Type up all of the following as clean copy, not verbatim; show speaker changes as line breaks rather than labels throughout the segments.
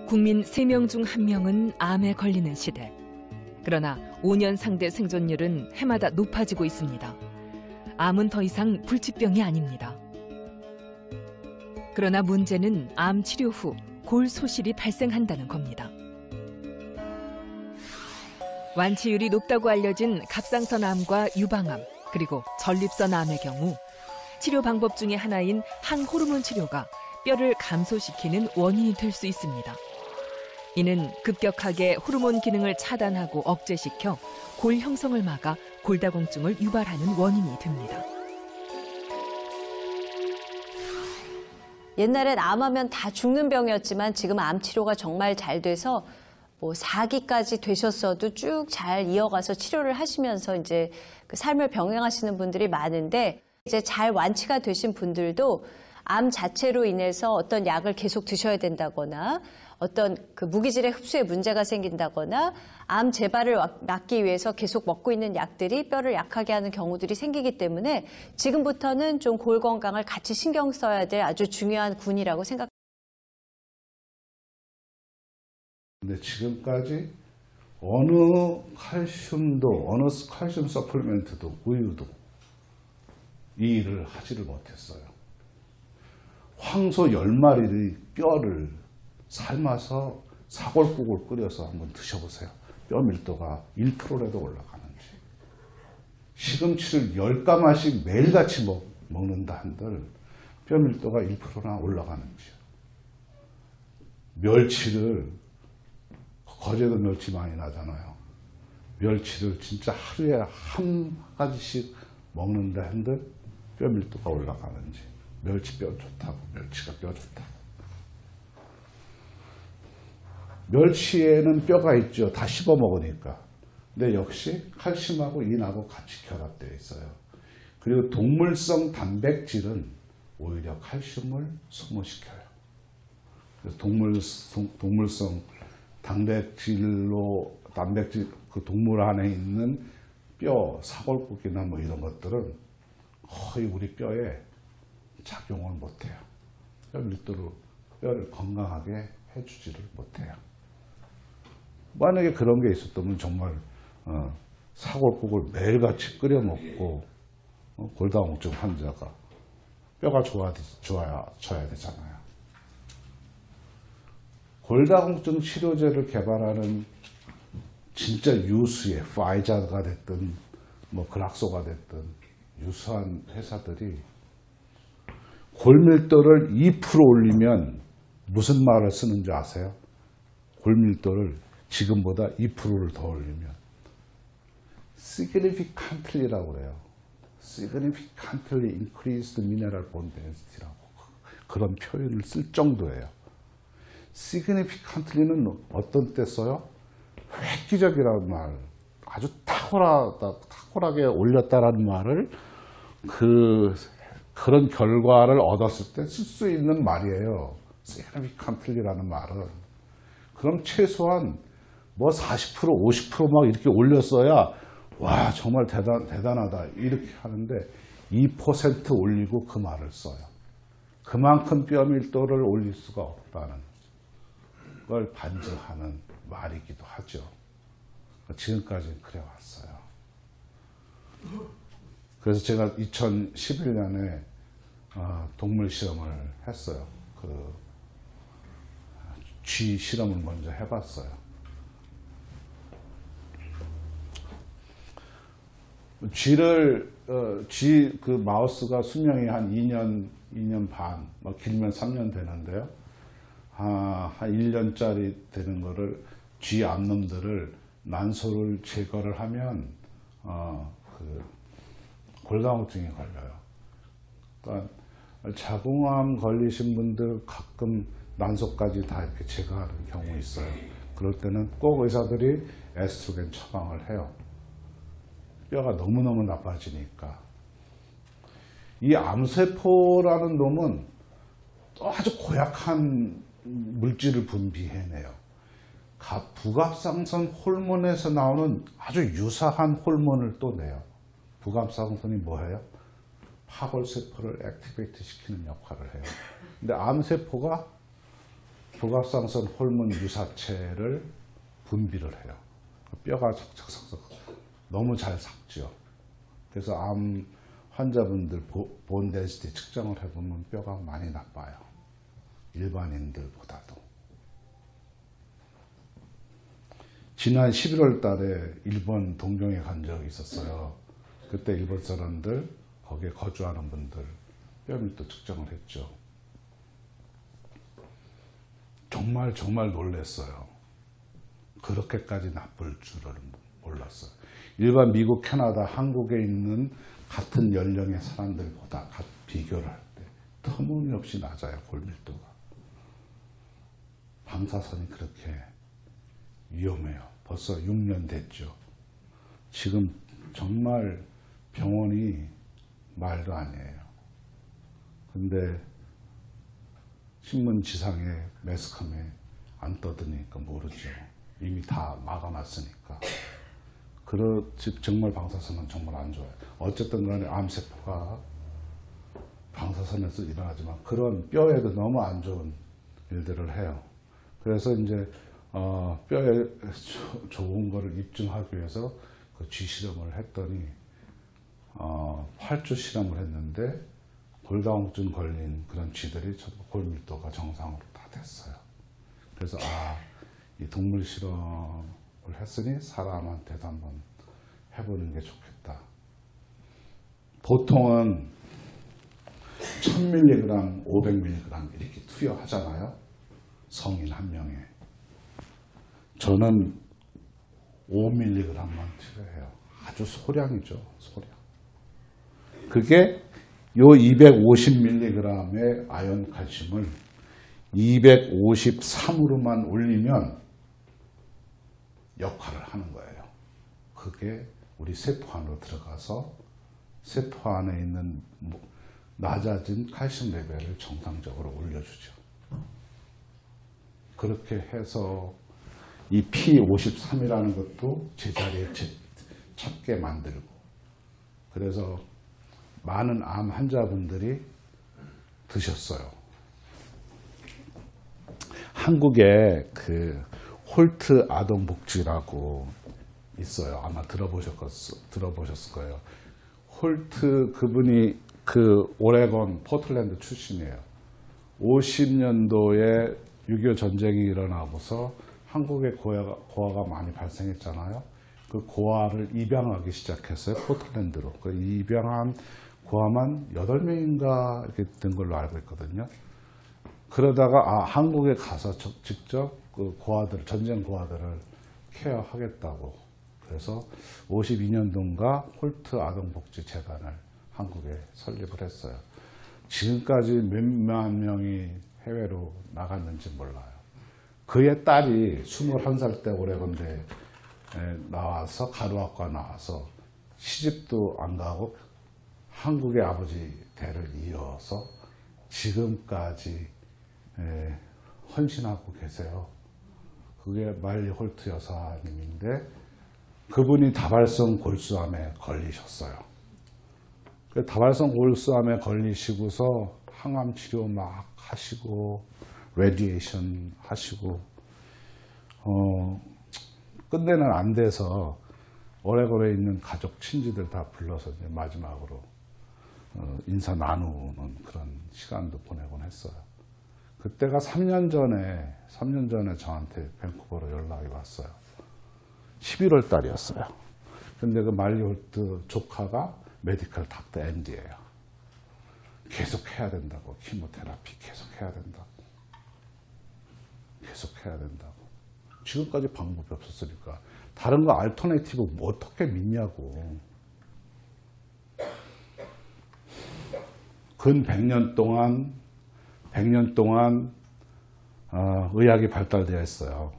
국민 3명 중 1명은 암에 걸리는 시대. 그러나 5년 상대 생존율은 해마다 높아지고 있습니다. 암은 더 이상 불치병이 아닙니다. 그러나 문제는 암 치료 후 골소실이 발생한다는 겁니다. 완치율이 높다고 알려진 갑상선암과 유방암, 그리고 전립선암의 경우 치료 방법 중에 하나인 항호르몬 치료가 뼈를 감소시키는 원인이 될 수 있습니다. 이는 급격하게 호르몬 기능을 차단하고 억제시켜 골 형성을 막아 골다공증을 유발하는 원인이 됩니다.
옛날엔 암하면 다 죽는 병이었지만 지금 암 치료가 정말 잘 돼서 4기까지 되셨어도 쭉 잘 이어가서 치료를 하시면서 이제 그 삶을 병행하시는 분들이 많은데, 이제 잘 완치가 되신 분들도 암 자체로 인해서 어떤 약을 계속 드셔야 된다거나 어떤 그 무기질의 흡수에 문제가 생긴다거나 암 재발을 막기 위해서 계속 먹고 있는 약들이 뼈를 약하게 하는 경우들이 생기기 때문에 지금부터는 좀 골 건강을 같이 신경 써야 될 아주 중요한 군이라고 생각합니다.
근데 지금까지 어느 칼슘도, 어느 칼슘 서플리멘트도, 우유도 이 일을 하지를 못했어요. 황소 10마리의 뼈를 삶아서 사골국을 끓여서 한번 드셔보세요. 뼈 밀도가 1%라도 올라가는지. 시금치를 10가마씩 매일같이 먹는다 한들 뼈 밀도가 1%나 올라가는지. 멸치를, 거제도 멸치 많이 나잖아요. 멸치를 진짜 하루에 한 가지씩 먹는다 한들 뼈 밀도가 올라가는지. 멸치 뼈 좋다고, 멸치가 뼈 좋다고. 멸치에는 뼈가 있죠. 다 씹어 먹으니까. 근데 역시 칼슘하고 인하고 같이 결합되어 있어요. 그리고 동물성 단백질은 오히려 칼슘을 소모시켜요. 그래서 동물성 단백질, 그 동물 안에 있는 뼈, 사골국이나 뭐 이런 것들은 거의 우리 뼈에 작용을 못해요. 뼈 밀도로 뼈를 건강하게 해주지를 못해요. 만약에 그런 게 있었다면 정말 사골국을 매일같이 끓여 먹고 골다공증 환자가 뼈가 좋아져야 되잖아요. 골다공증 치료제를 개발하는 진짜 유수의 파이자가 됐든 뭐 그락소가 됐든 유수한 회사들이 골밀도를 2% 올리면 무슨 말을 쓰는지 아세요? 골밀도를 지금보다 2%를 더 올리면 significantly라고 그래요. significantly increased mineral bone density라고 그런 표현을 쓸 정도예요. significantly는 어떤 때 써요? 획기적이라는 말, 아주 탁월하게 올렸다라는 말을 그런 결과를 얻었을 때 쓸 수 있는 말이에요. significantly라는 말은. 그럼 최소한 뭐 40%, 50% 막 이렇게 올렸어야 와 정말 대단하다 이렇게 하는데 2% 올리고 그 말을 써요. 그만큼 뼈 밀도를 올릴 수가 없다는 걸 반증하는 말이기도 하죠. 지금까지는 그래 왔어요. 그래서 제가 2011년에 동물 실험을 했어요. 쥐 실험을 먼저 해봤어요. 그 마우스가 수명이 한 2년 반, 길면 3년 되는데요. 한 1년짜리 되는 거를 쥐 암놈들을 난소를 제거를 하면 골다공증이 걸려요. 그러니까 자궁암 걸리신 분들 가끔 난소까지 다 이렇게 제거하는 경우 있어요. 그럴 때는 꼭 의사들이 에스트로겐 처방을 해요. 뼈가 너무너무 나빠지니까. 이 암세포라는 놈은 또 아주 고약한 물질을 분비해내요. 부갑상선 호르몬에서 나오는 아주 유사한 호르몬을 또 내요. 부갑상선이 뭐예요? 파골세포를 액티베이트 시키는 역할을 해요. 근데 암세포가 복합상선 호르몬 유사체를 분비를 해요. 뼈가 척척척척 너무 잘 삭죠. 그래서 암 환자분들 본 덴시티 측정을 해보면 뼈가 많이 나빠요. 일반인들보다도. 지난 11월 달에 일본 동경에 간 적이 있었어요. 그때 일본 사람들, 거기에 거주하는 분들 뼈밀도 측정을 했죠. 정말 놀랐어요. 그렇게까지 나쁠 줄은 몰랐어요. 일반 미국, 캐나다, 한국에 있는 같은 연령의 사람들보다 비교를 할 때 터무니없이 낮아요. 골밀도가. 방사선이 그렇게 위험해요. 벌써 6년 됐죠. 지금 정말 병원이 말도 아니에요. 근데 신문 지상에 매스컴에 안 떠드니까 모르죠. 이미 다 막아놨으니까. 그렇지 정말 방사선은 정말 안 좋아요. 어쨌든 간에 암세포가 방사선에서 일어나지만 그런 뼈에도 너무 안 좋은 일들을 해요. 그래서 이제 뼈에 좋은 거를 입증하기 위해서 그 쥐 실험을 했더니 8주 실험을 했는데 골다공증 걸린 그런 쥐들이 전부 골밀도가 정상으로 다 됐어요. 그래서 이 동물 실험을 했으니 사람한테도 한번 해보는 게 좋겠다. 보통은 1000mg, 500mg 이렇게 투여하잖아요. 성인 한 명에. 저는 5mg만 투여해요. 아주 소량이죠. 소량. 그게 요 250mg의 아연 칼슘을 253으로만 올리면 역할을 하는 거예요. 그게 우리 세포 안으로 들어가서 세포 안에 있는 낮아진 칼슘 레벨을 정상적으로 올려주죠. 그렇게 해서 이 P53이라는 것도 제자리에 찾게 만들고, 그래서 많은 암 환자분들이 드셨어요. 한국에 그 홀트 아동복지라고 있어요. 아마 들어보셨을 거예요. 홀트 그분이 그 오레곤 포틀랜드 출신이에요. 50년도에 6.25 전쟁이 일어나고서 한국에 고아가 많이 발생했잖아요. 그 고아를 입양하기 시작했어요. 포틀랜드로. 그 입양한 고아만 8명인가 이렇게 된 걸로 알고 있거든요. 그러다가 한국에 가서 직접 그 고아들, 전쟁 고아들을 케어하겠다고. 그래서 52년도인가 홀트 아동복지재단을 한국에 설립을 했어요. 지금까지 몇만 명이 해외로 나갔는지 몰라요. 그의 딸이 21살 때 오레곤대에 나와서 가루학과 나와서 시집도 안 가고 한국의 아버지 대를 이어서 지금까지 헌신하고 계세요. 그게 말리 홀트 여사님인데 그분이 다발성 골수암에 걸리셨어요. 다발성 골수암에 걸리시고서 항암 치료 막 하시고 레디에이션 하시고 끝내는 안 돼서 오레곤에 있는 가족 친지들 다 불러서 이제 마지막으로 인사 나누는 그런 시간도 보내곤 했어요. 그때가 3년 전에 저한테 밴쿠버로 연락이 왔어요. 11월 달이었어요. 근데 그 말리 홀트 조카가 메디컬 닥터 앤디예요. 계속 해야 된다고. 키모테라피 계속 해야 된다고. 계속 해야 된다고. 지금까지 방법이 없었으니까 다른 거 알터네이티브 뭐 어떻게 믿냐고. 근 100년 동안 의학이 발달되어 있어요.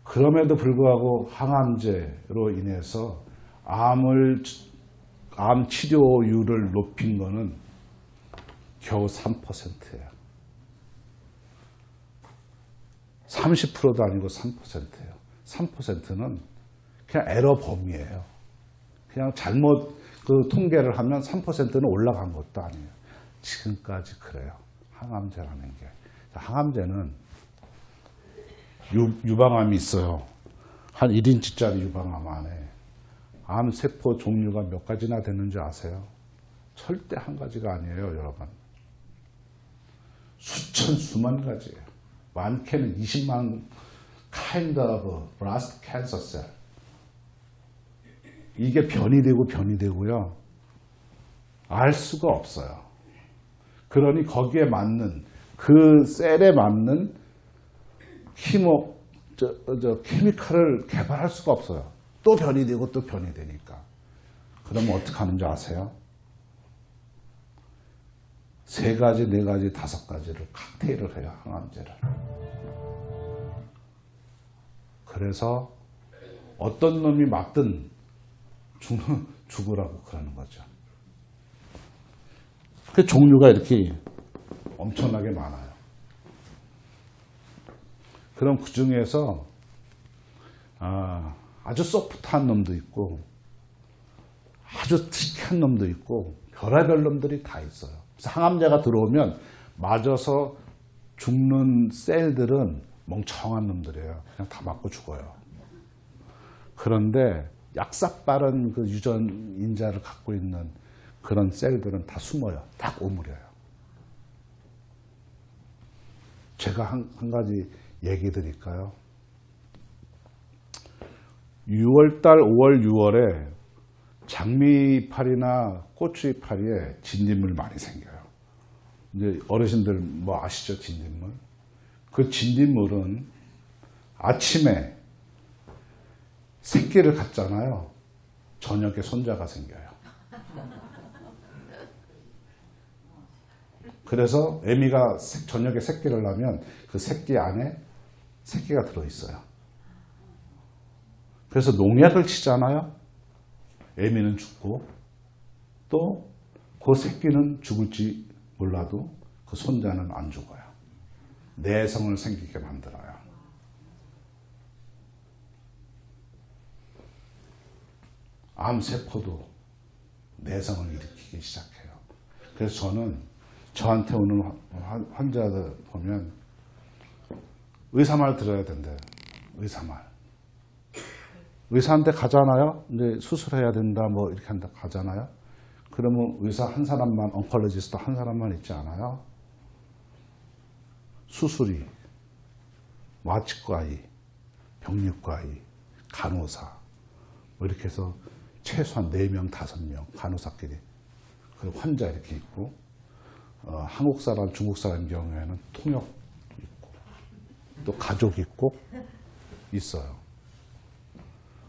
그럼에도 불구하고 항암제로 인해서 암 치료율을 높인 거는 겨우 3%예요. 30%도 아니고 3%예요. 3%는 그냥 에러 범위예요. 그냥 잘못 그 통계를 하면 3%는 올라간 것도 아니에요. 지금까지 그래요. 항암제라는 게. 항암제는 유방암이 있어요. 한 1인치짜리 유방암 안에 암세포 종류가 몇 가지나 되는지 아세요? 절대 한 가지가 아니에요, 여러분. 수천, 수만 가지예요. 많게는 20만 kind of breast cancer cell. 이게 변이 되고요. 알 수가 없어요. 그러니 거기에 맞는, 그 셀에 맞는 케미칼을 개발할 수가 없어요. 또 변이 되고 또 변이 되니까. 그러면 어떻게 하는지 아세요? 3가지, 4가지, 5가지를 칵테일을 해요, 항암제를. 그래서 어떤 놈이 맞든 죽으라고 그러는 거죠. 그 종류가 이렇게 엄청나게 많아요. 그럼 그 중에서 아주 소프트한 놈도 있고 아주 특이한 놈도 있고 별의별 놈들이 다 있어요. 그래서 항암제가 들어오면 맞아서 죽는 셀들은 멍청한 놈들이에요. 그냥 다 맞고 죽어요. 그런데 약삭 빠른 그 유전인자를 갖고 있는 그런 셀들은 다 숨어요. 딱 오므려요. 제가 한 가지 얘기 드릴까요? 6월달, 5월, 6월에 장미이파리나 고추이파리에 진딧물 많이 생겨요. 이제 어르신들 뭐 아시죠, 진딧물? 그 진딧물은 아침에 새끼를 갖잖아요. 저녁에 손자가 생겨요. 그래서 애미가 저녁에 새끼를 낳으면 그 새끼 안에 새끼가 들어있어요. 그래서 농약을 치잖아요. 애미는 죽고 또 그 새끼는 죽을지 몰라도 그 손자는 안 죽어요. 내성을 생기게 만들어요. 암세포도 내성을 일으키기 시작해요. 그래서 저는 저한테 오는 환자들 보면 의사 말 들어야 된대요. 의사 말. 의사한테 가잖아요. 이제 수술해야 된다 뭐 이렇게 한다 가잖아요. 그러면 의사 한 사람만, oncologist 한 사람만 있지 않아요? 수술이, 마취과의, 병리과의, 간호사 뭐 이렇게 해서 최소한 4명, 5명 간호사끼리 그리고 환자 이렇게 있고 한국 사람, 중국 사람 경우에는 통역 있고 또 가족 있고 있어요.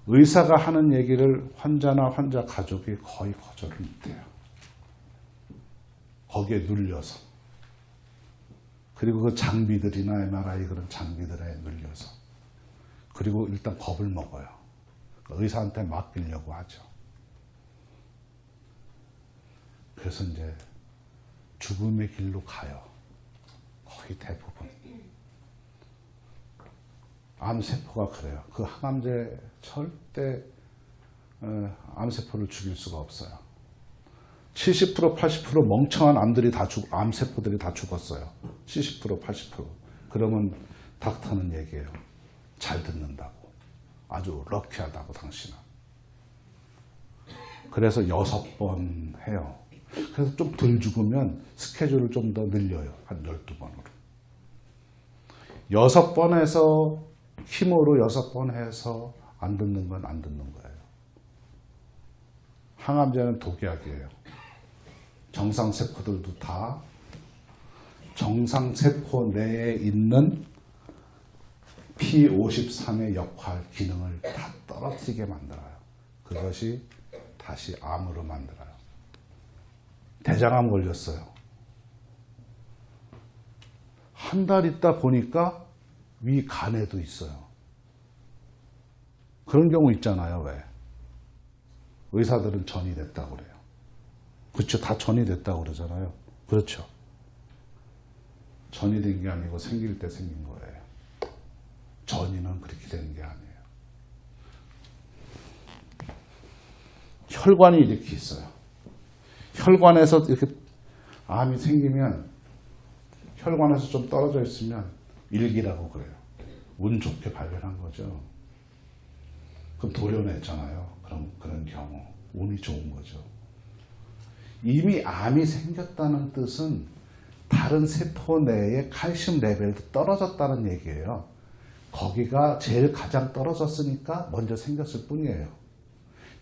의사가 하는 얘기를 환자나 환자 가족이 거의 거절을 못해요. 거기에 눌려서. 그리고 그 장비들이나 MRI 그런 장비들에 눌려서. 그리고 일단 겁을 먹어요. 의사한테 맡기려고 하죠. 그래서 이제 죽음의 길로 가요. 거의 대부분. 암세포가 그래요. 그 항암제 절대 암세포를 죽일 수가 없어요. 70%, 80% 멍청한 암세포들이 다 죽었어요. 70%, 80%. 그러면 닥터는 얘기해요. 잘 듣는다고. 아주 럭키하다고 당신은. 그래서 6번 해요. 그래서 좀 덜 죽으면 스케줄을 좀 더 늘려요. 한 12번으로. 6번에서 힘으로 6번 해서 안 듣는 건 안 듣는 거예요. 항암제는 독약이에요. 정상세포들도 다 정상세포 내에 있는 P53의 역할, 기능을 다 떨어뜨리게 만들어요. 그것이 다시 암으로 만들어요. 대장암 걸렸어요. 한 달 있다 보니까 위 간에도 있어요. 그런 경우 있잖아요. 왜? 의사들은 전이 됐다고 그래요. 그렇죠. 다 전이 됐다고 그러잖아요. 그렇죠. 전이 된 게 아니고 생길 때 생긴 거예요. 전이는 그렇게 되는 게 아니에요. 혈관이 이렇게 있어요. 혈관에서 이렇게 암이 생기면 혈관에서 좀 떨어져 있으면 일기라고 그래요. 운 좋게 발견한 거죠. 그럼 도려냈잖아요. 그런 경우 운이 좋은 거죠. 이미 암이 생겼다는 뜻은 다른 세포 내에 칼슘 레벨도 떨어졌다는 얘기예요. 거기가 제일 가장 떨어졌으니까 먼저 생겼을 뿐이에요.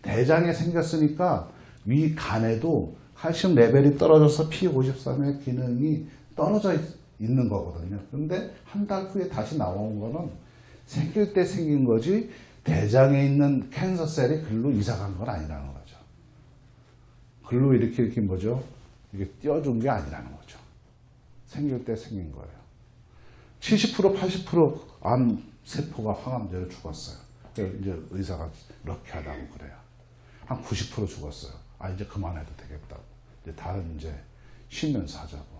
대장에 생겼으니까 위 간에도 칼슘 레벨이 떨어져서 P53의 기능이 떨어져 있는 거거든요. 그런데 한 달 후에 다시 나온 거는 생길 때 생긴 거지 대장에 있는 캔서 셀이 글로 이사 간 건 아니라는 거죠. 글로 이렇게 뭐죠? 이게 띄워준 게 아니라는 거죠. 생길 때 생긴 거예요. 70% 80% 암 세포가 항암제로 죽었어요. 이제 의사가 이렇게 하다고 그래요. 한 90% 죽었어요. 아, 이제 그만해도 되겠다고. 이제 다른 이제 쉬면서 하자고.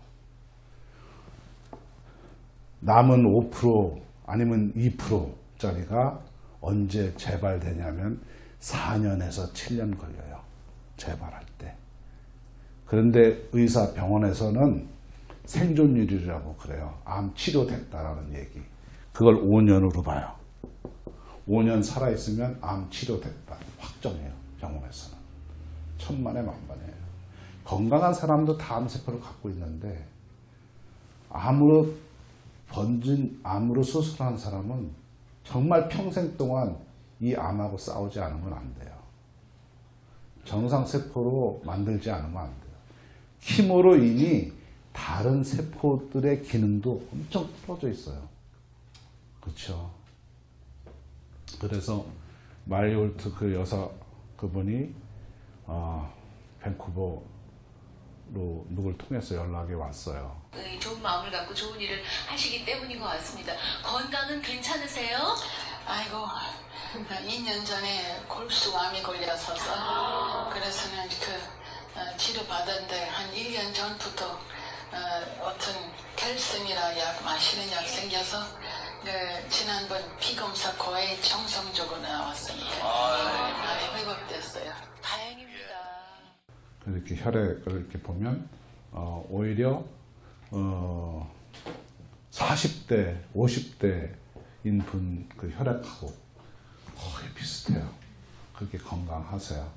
남은 5% 아니면 2%짜리가 언제 재발되냐면 4년에서 7년 걸려요. 재발할 때. 그런데 의사 병원에서는 생존율이라고 그래요. 암 치료됐다라는 얘기. 그걸 5년으로 봐요. 5년 살아있으면 암 치료됐다. 확정해요. 병원에서는. 천만에 만반이에요. 건강한 사람도 다 암세포를 갖고 있는데 암으로 번진 암으로 수술한 사람은 정말 평생 동안 이 암하고 싸우지 않으면 안 돼요. 정상세포로 만들지 않으면 안 돼요. 키모로 이미 다른 세포들의 기능도 엄청 떨어져 있어요. 그렇죠. 그래서 마리올트 그 여사 그분이 밴쿠버로 누굴 통해서 연락이 왔어요.
좋은 마음을 갖고 좋은 일을 하시기 때문인 것 같습니다. 건강은 괜찮으세요?
아이고, 2년 전에 골수암이 걸렸어서 그래서는 치료 받았는데 한 1년 전부터 어떤 캘슨이라 약 마시는 약 생겨서 지난번 피검사 거의 정상적으로 나왔습니다. 많이 회복됐어요.
다행입니다.
이렇게 혈액을 이렇게 보면 오히려 40대, 50대인 분 그 혈액하고 거의 비슷해요. 그렇게 건강하세요.